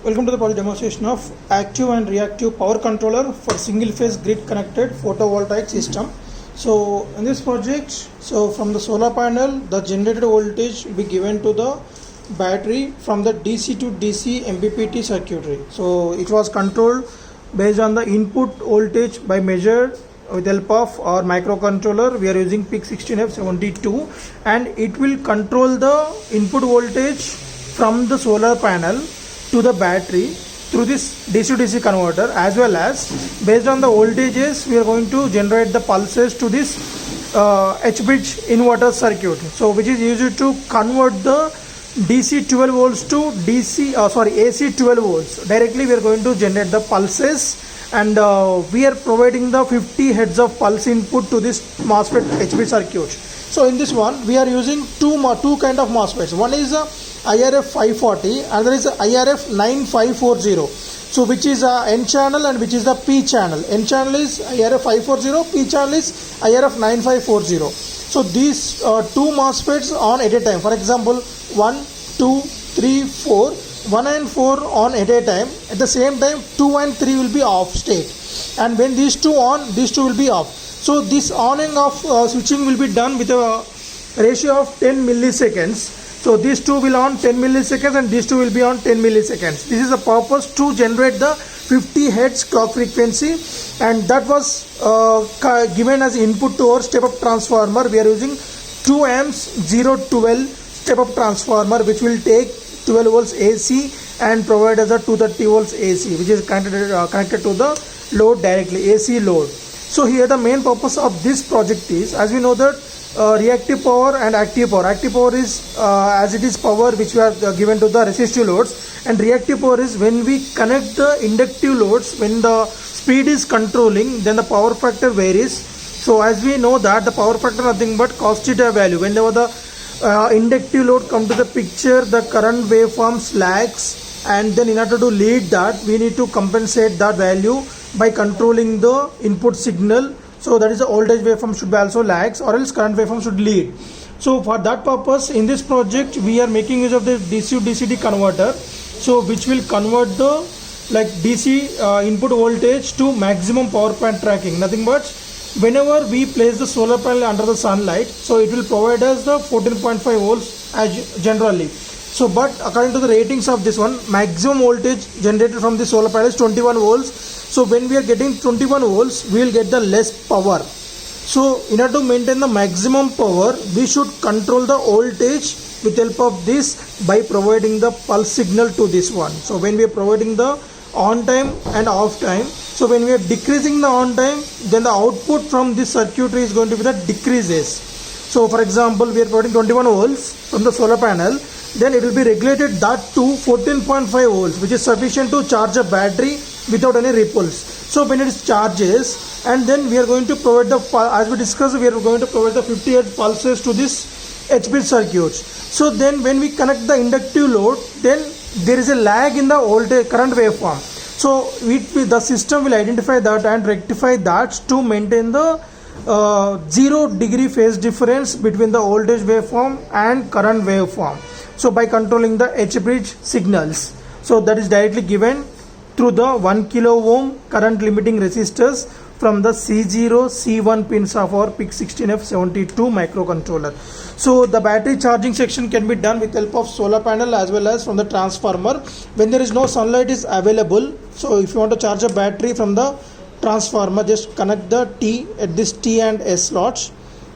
Welcome to the project demonstration of active and reactive power controller for single phase grid connected photovoltaic system. So in this project, from the solar panel, the generated voltage will be given to the battery from the DC to DC MPPT circuitry. So it was controlled based on the input voltage by measured with help of our microcontroller. We are using PIC16F72, and it will control the input voltage from the solar panel to the battery through this DC to DC converter, as well as based on the voltages we are going to generate the pulses to this H-bridge inverter circuit, so which is used to convert the DC 12 volts to AC 12 volts. Directly we are going to generate the pulses, and we are providing the 50 heads of pulse input to this MOSFET H-bridge circuit. So in this one we are using two kind of MOSFETs. One is IRF 540, another is IRF 9540. So which is N channel and which is the P channel. N channel is IRF 540, P channel is IRF 9540. So these two MOSFETs on at a time. For example, 1, 2, 3, 4. 1 and 4 on at a time. At the same time 2 and 3 will be off state, and when these two on, these two will be off. So this on and off switching will be done with a ratio of 10 milliseconds. So these two will on 10 milliseconds and these two will be on 10 milliseconds. This is the purpose to generate the 50 hertz clock frequency, and that was given as input to our step up transformer. We are using 2 amps 012 step up transformer, which will take 12 volts AC and provide us a 230 volts AC, which is connected to the load directly, AC load. So here the main purpose of this project is, as we know that reactive power and active power. Active power is as it is power which we are given to the resistive loads, and reactive power is when we connect the inductive loads. When the speed is controlling, then the power factor varies. So as we know that the power factor nothing but cos theta value. Whenever the inductive load come to the picture, the current waveforms lags, and then in order to lead that, we need to compensate that value by controlling the input signal. So that is the voltage waveform should be also lags, or else current waveform should lead. So for that purpose, in this project we are making use of the DC to DC converter, so which will convert the DC input voltage to maximum power point tracking. Nothing but whenever we place the solar panel under the sunlight, so it will provide us the 14.5 volts as generally. So but according to the ratings of this one, maximum voltage generated from the solar panel is 21 volts. So when we are getting 21 volts, we will get the less power. So in order to maintain the maximum power, we should control the voltage with help of this by providing the pulse signal to this one. So when we are providing the on time and off time, so when we are decreasing the on time, then the output from this circuitry is going to be the decreases. So for example, we are providing 21 volts from the solar panel, then it will be regulated that to 14.5 volts, which is sufficient to charge a battery without any ripples. So when it charges, and then we are going to provide the, as we discussed, we are going to provide the 50 hertz pulses to this H-bridge circuit. So then when we connect the inductive load, then there is a lag in the voltage current waveform. So the system will identify that and rectify that to maintain the 0 degree phase difference between the voltage waveform and current waveform. So by controlling the H-bridge signals, so that is directly given through the 1 kilo ohm current limiting resistors from the C0, C1 pins of our PIC16F72 microcontroller. So the battery charging section can be done with help of solar panel as well as from the transformer. When there is no sunlight is available, so if you want to charge a battery from the transformer, just connect the T at this T and S slots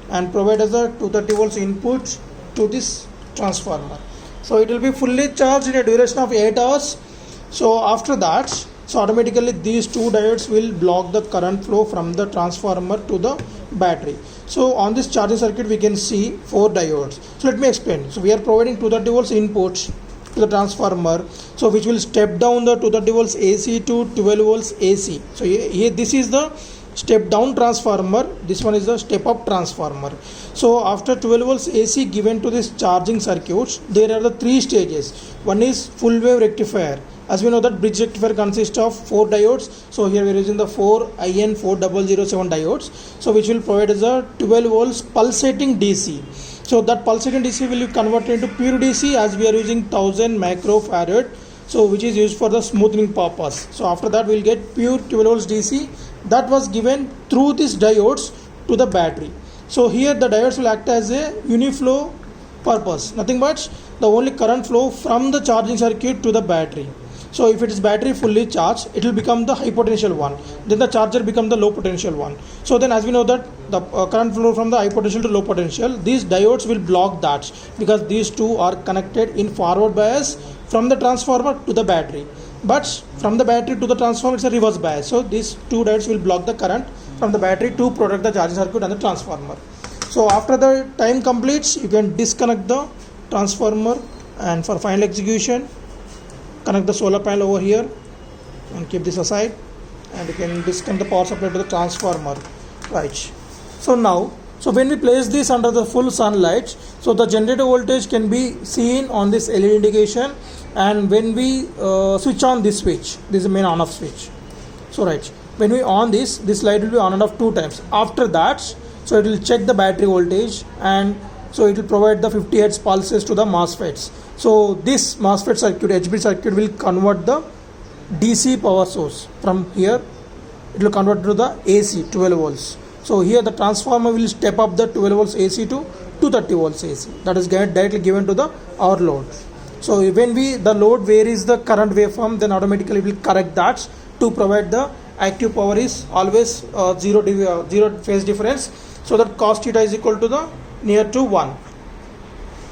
and provide as a 230 volts input to this transformer. So it will be fully charged in a duration of 8 hours. So after that, so automatically these two diodes will block the current flow from the transformer to the battery. So on this charging circuit we can see 4 diodes. So let me explain. So we are providing 230 volts input to the transformer, so which will step down the 230 volts AC to 12 volts AC. So here this is the step down transformer, this one is the step up transformer. So after 12 volts AC given to this charging circuits, there are the 3 stages. One is full wave rectifier. As we know that bridge rectifier consists of 4 diodes. So here we are using the 4IN4007 diodes, so which will provide us a 12 volts pulsating DC. So that pulsating DC will be converted into pure DC, as we are using 1000 microfarad so which is used for the smoothing purpose. So after that we'll get pure 12 volts DC that was given through these diodes to the battery. So here the diodes will act as a uniflow purpose, nothing but the only current flow from the charging circuit to the battery. So if it is battery fully charged, it will become the high potential one, then the charger become the low potential one. So then as we know that the current flow from the high potential to low potential, these diodes will block that because these two are connected in forward bias from the transformer to the battery, but from the battery to the transformer it's a reverse bias. So these two diodes will block the current from the battery to protect the charging circuit and the transformer. So after the time completes, you can disconnect the transformer, and for final execution connect the solar panel over here and keep this aside, and you can disconnect the power supply to the transformer, right? So now, so when we place this under the full sunlight, so the generator voltage can be seen on this LED indication, and when we switch on this switch, this is the main on off switch. So right, when we on this light will be on and off 2 times. After that, so it will check the battery voltage, and so it will provide the 50 Hz pulses to the MOSFETs. So this MOSFET circuit, HB circuit, will convert the DC power source. From here it will convert to the AC 12 volts. So here the transformer will step up the 12 volts AC to 230 volts AC, that is directly given to the our load. So when the load varies the current waveform, then automatically will correct that to provide the active power is always zero phase difference, so that cos theta is equal to the near to 1.